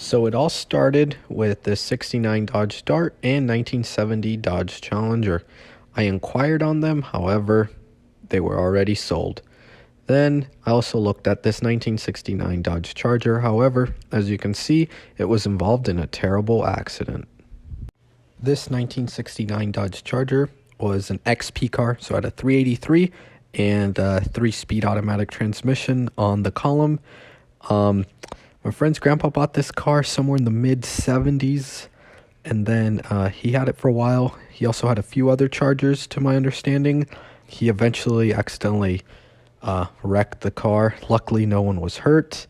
So it all started with the 69 Dodge Dart and 1970 Dodge Challenger. I inquired on them, however, they were already sold. Then I also looked at this 1969 Dodge Charger. However, as you can see, it was involved in a terrible accident. This 1969 Dodge Charger was an XP car, so it had a 383 and a 3-speed automatic transmission on the column. My friend's grandpa bought this car somewhere in the mid-70s, and then he had it for a while. He also had a few other Chargers, to my understanding. He eventually accidentally wrecked the car. Luckily, no one was hurt.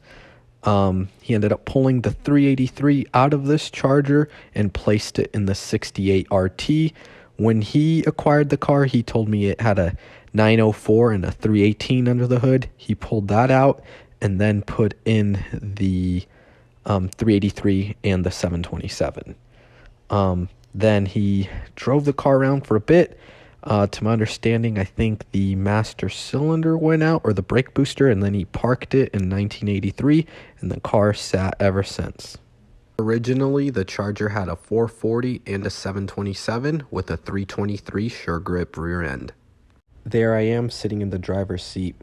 He ended up pulling the 383 out of this Charger and placed it in the 68 RT. When he acquired the car, he told me it had a 904 and a 318 under the hood. He pulled that out and then put in the 383 and the 727. Then he drove the car around for a bit. To my understanding, I think the master cylinder went out, or the brake booster, and then he parked it in 1983, and the car sat ever since. Originally, the Charger had a 440 and a 727 with a 323 Sure Grip rear end. There I am sitting in the driver's seat.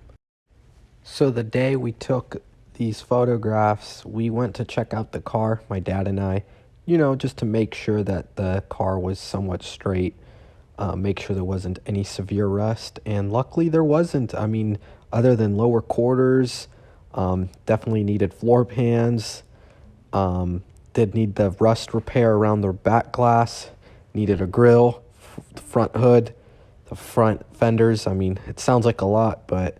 So the day we took these photographs, we went to check out the car, my dad and I, just to make sure that the car was somewhat straight, make sure there wasn't any severe rust, and luckily there wasn't. I mean, other than lower quarters, definitely needed floor pans, did need the rust repair around the back glass, needed a grill, the front hood, the front fenders. I mean, it sounds like a lot, but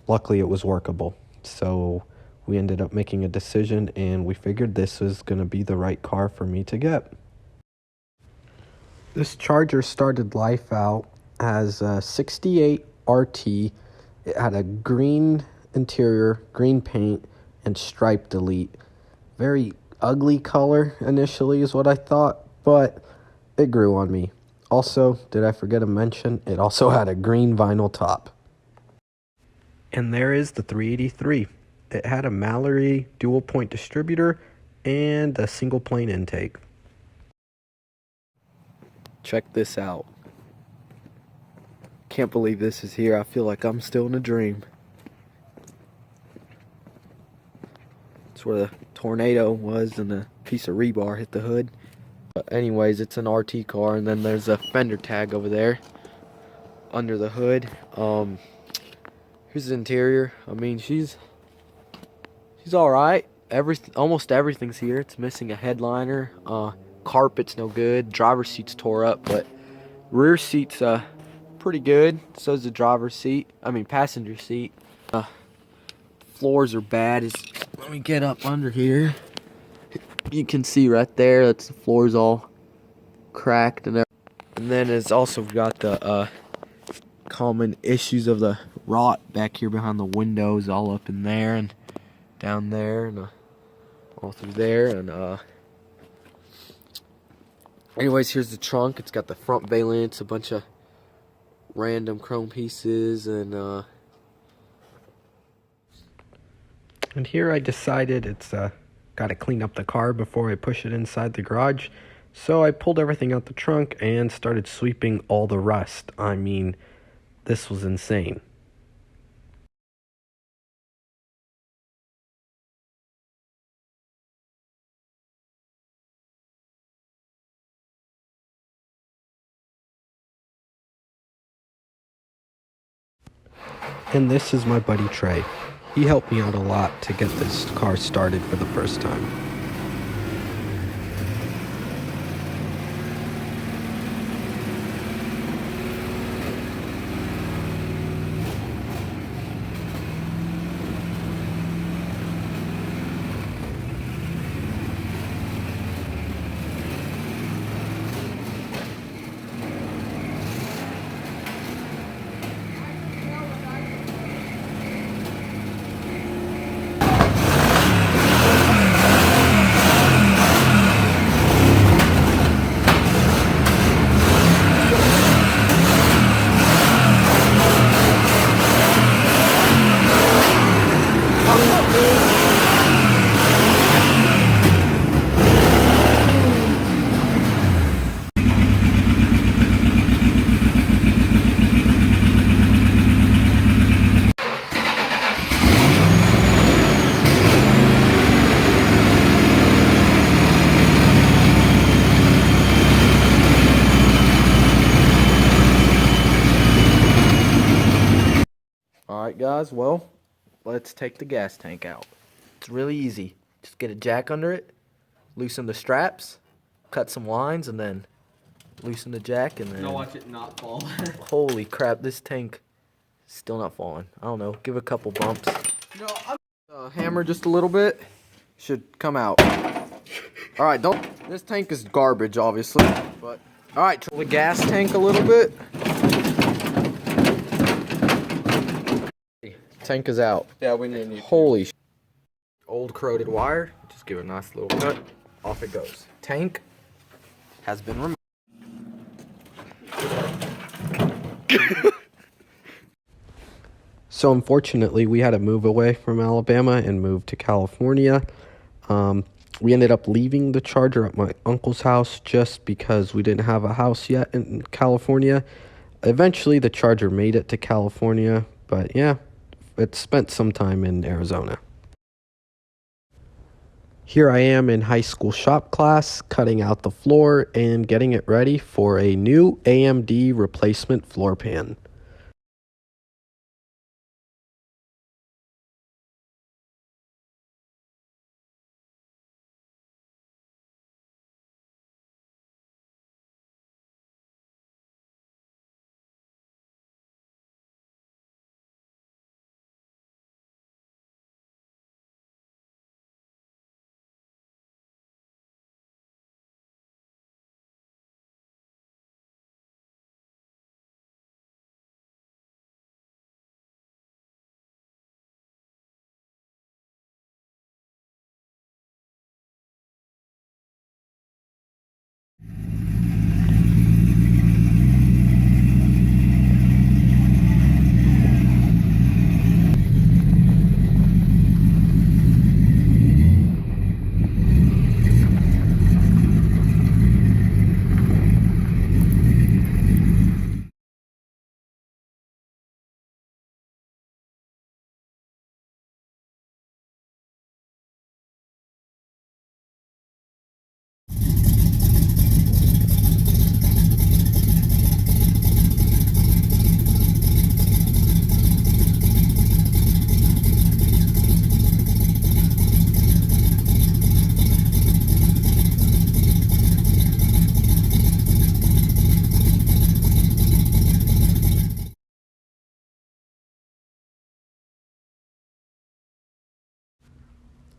luckily it was workable. So we ended up making a decision, and we figured this was going to be the right car for me to get. This Charger started life out as a 68 RT. It had a green interior, green paint, and striped delete. Very ugly color initially is what I thought, but it grew on me. Also, did I forget to mention, it also had a green vinyl top. And there is the 383. It had a Mallory dual point distributor and a single plane intake. Check this out. Can't believe this is here. I feel like I'm still in a dream. It's where the tornado was and a piece of rebar hit the hood. But anyways, it's an RT car, and then there's a fender tag over there under the hood. Here's the interior. I mean, she's all right. Almost everything's here. It's missing a headliner. Carpet's no good. Driver's seat's tore up, but rear seat's pretty good. So's the driver's seat. Passenger seat. Floors are bad. Let me get up under here. You can see right there. That's the floor's all cracked and everything. And then it's also got the common issues of the rot back here behind the windows, all up in there and down there and all through there. And anyways, here's the trunk. It's got the front valence, a bunch of random chrome pieces, and here I decided it's got to clean up the car before I push it inside the garage. So I pulled everything out the trunk and started sweeping all the rust. I mean, this was insane. And this is my buddy Trey. He helped me out a lot to get this car started for the first time. guys, well, let's take the gas tank out. It's really easy. Just get a jack under it, loosen the straps, cut some lines, and then loosen the jack, and then... Now watch it not fall. Holy crap, this tank is still not falling. I don't know, give it a couple bumps. No, I'm... hammer just a little bit. Should come out. Alright, this tank is garbage, obviously, but... Alright, the gas tank a little bit. Tank is out. Yeah, we need Holy sh... Old corroded wire. Just give it a nice little cut. Off it goes. Tank has been removed. So unfortunately, we had to move away from Alabama and move to California. We ended up leaving the Charger at my uncle's house just because we didn't have a house yet in California. Eventually, the Charger made it to California, but yeah, it spent some time in Arizona. Here I am in high school shop class, cutting out the floor and getting it ready for a new AMD replacement floor pan.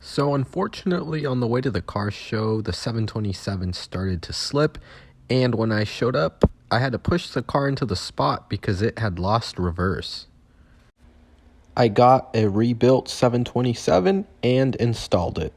So unfortunately, on the way to the car show, the 727 started to slip, and when I showed up, I had to push the car into the spot because it had lost reverse. I got a rebuilt 727 and installed it.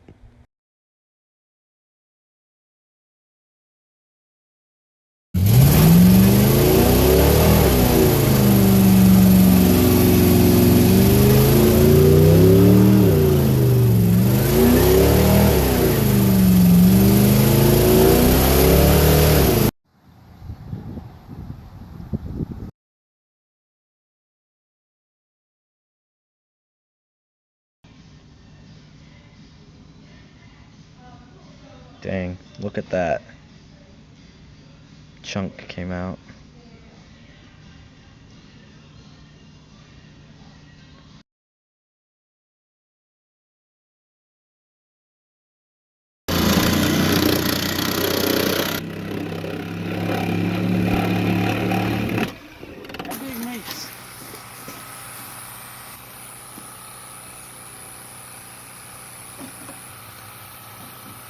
Dang, look at that. Chunk came out.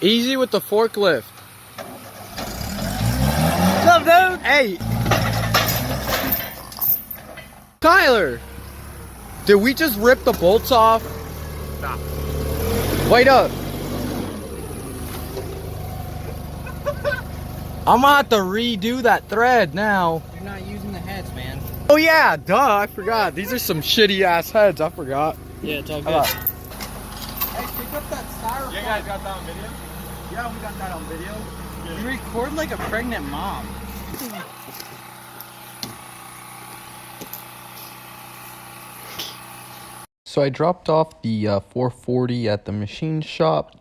Easy with the forklift. What's up, dude? Hey. Tyler. Did we just rip the bolts off? Stop. Wait up. I'm gonna have to redo that thread now. You're not using the heads, man. Oh yeah, duh, I forgot. These are some shitty ass heads, I forgot. Yeah, it's all good. Hey, pick up that styrofoam. You guys got that on video? Yeah, we got that on video. Yeah. You record like a pregnant mom. So I dropped off the 440 at the machine shop.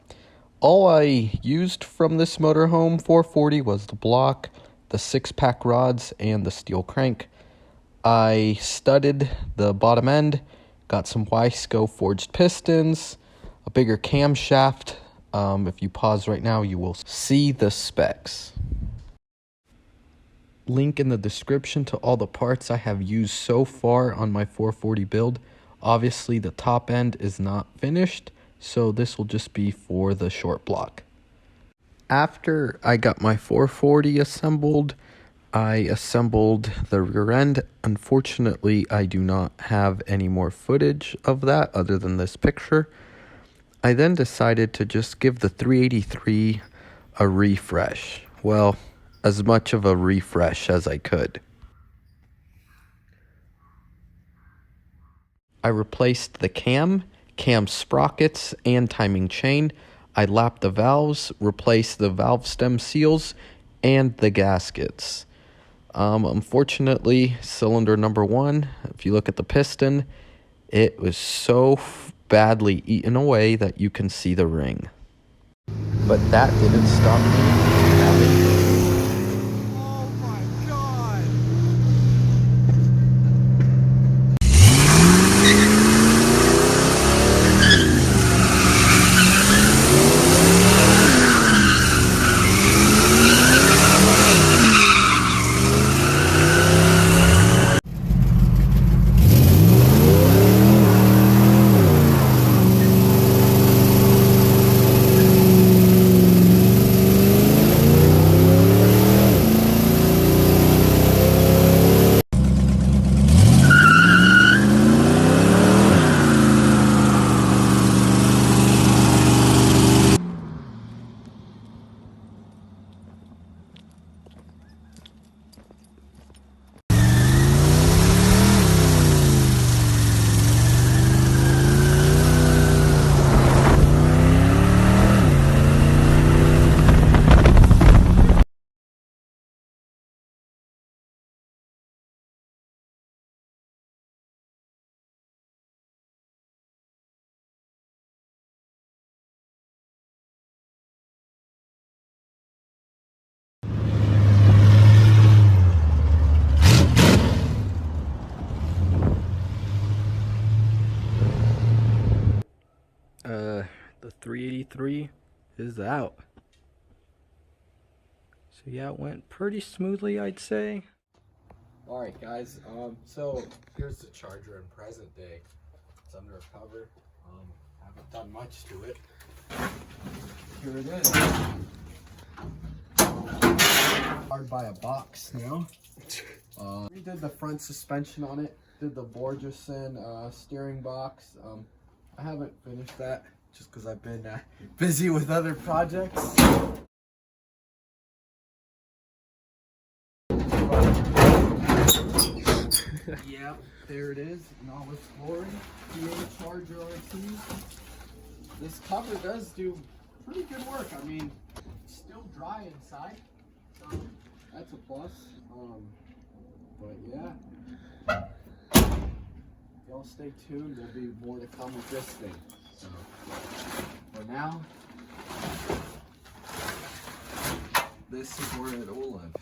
All I used from this motorhome 440 was the block, the 6-pack rods, and the steel crank. I studded the bottom end, Got some Wiseco forged pistons, a bigger camshaft. If you pause right now, you will see the specs. Link in the description to all the parts I have used so far on my 440 build. Obviously, the top end is not finished, so this will just be for the short block. After I got my 440 assembled, I assembled the rear end. Unfortunately, I do not have any more footage of that other than this picture. I then decided to just give the 383 a refresh. Well, as much of a refresh as I could. I replaced the cam sprockets, and timing chain. I lapped the valves, replaced the valve stem seals, and the gaskets. Unfortunately, cylinder number 1, if you look at the piston, it was so badly eaten away that you can see the ring. But that didn't stop me having... Oh my god! The 383 is out. So yeah, it went pretty smoothly, I'd say. Alright guys, so here's the Charger in present day. It's under a cover. Haven't done much to it. Here it is. Hard by a box now. We did the front suspension on it. Did the Borgeson steering box. I haven't finished that just because I've been busy with other projects. Yep, there it is in all its glory. PA Charger RT. This cover does do pretty good work. I mean, it's still dry inside, so that's a plus. But yeah, y'all stay tuned. There'll be more to come with this thing. So for now, this is where it will live.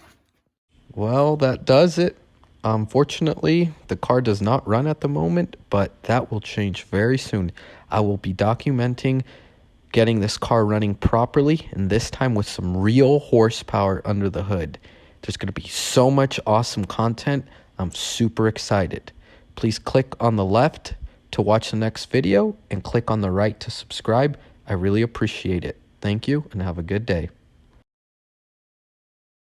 Well, that does it. Unfortunately, the car does not run at the moment, but that will change very soon. I will be documenting getting this car running properly, and this time with some real horsepower under the hood. There's going to be so much awesome content. I'm super excited. Please click on the left to watch the next video and click on the right to subscribe. I really appreciate it. Thank you and have a good day.